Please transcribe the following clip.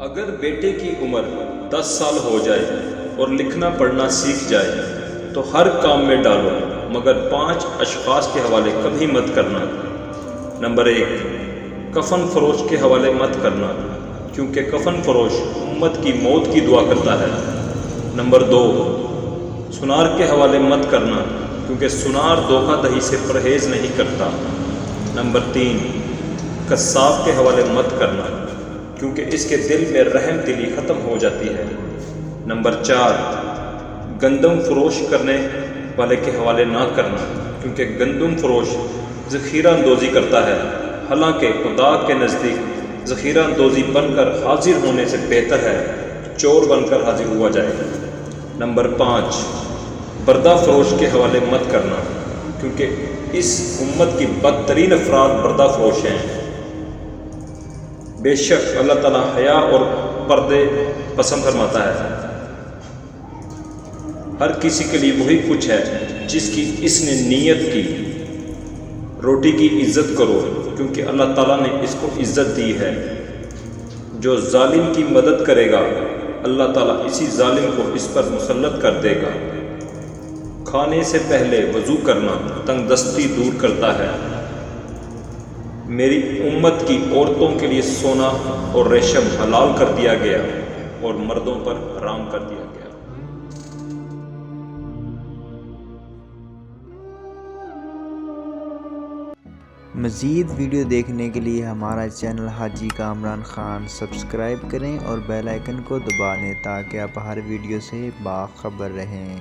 اگر بیٹے کی عمر 10 سال ہو جائے اور لکھنا پڑھنا سیکھ جائے تو ہر کام میں ڈالو، مگر 5 اشخاص کے حوالے کبھی مت کرنا۔ نمبر 1، کفن فروش کے حوالے مت کرنا، کیونکہ کفن فروش امت کی موت کی دعا کرتا ہے۔ نمبر 2، سنار کے حوالے مت کرنا، کیونکہ سنار دھوکہ دہی سے پرہیز نہیں کرتا۔ نمبر 3، قصاب کے حوالے مت کرنا، کیونکہ اس کے دل میں رحم دلی ختم ہو جاتی ہے۔ نمبر 4، گندم فروش کرنے والے کے حوالے نہ کرنا، کیونکہ گندم فروش ذخیرہ اندوزی کرتا ہے، حالانکہ خدا کے نزدیک ذخیرہ اندوزی بن کر حاضر ہونے سے بہتر ہے چور بن کر حاضر ہوا جائے۔ نمبر 5، بردہ فروش کے حوالے مت کرنا، کیونکہ اس امت کی بدترین افراد بردہ فروش ہیں۔ بے شک اللہ تعالیٰ حیا اور پردے پسند فرماتا ہے۔ ہر کسی کے لیے وہی کچھ ہے جس کی اس نے نیت کی۔ روٹی کی عزت کرو، کیونکہ اللہ تعالیٰ نے اس کو عزت دی ہے۔ جو ظالم کی مدد کرے گا اللہ تعالیٰ اسی ظالم کو اس پر مسلط کر دے گا۔ کھانے سے پہلے وضو کرنا تنگ دستی دور کرتا ہے۔ میری امت کی عورتوں کے لیے سونا اور ریشم حلال کر دیا گیا اور مردوں پر حرام کر دیا گیا۔ مزید ویڈیو دیکھنے کے لیے ہمارا چینل حاجی کامران خان سبسکرائب کریں اور بیل آئیکن کو دبا لیں تاکہ آپ ہر ویڈیو سے باخبر رہیں۔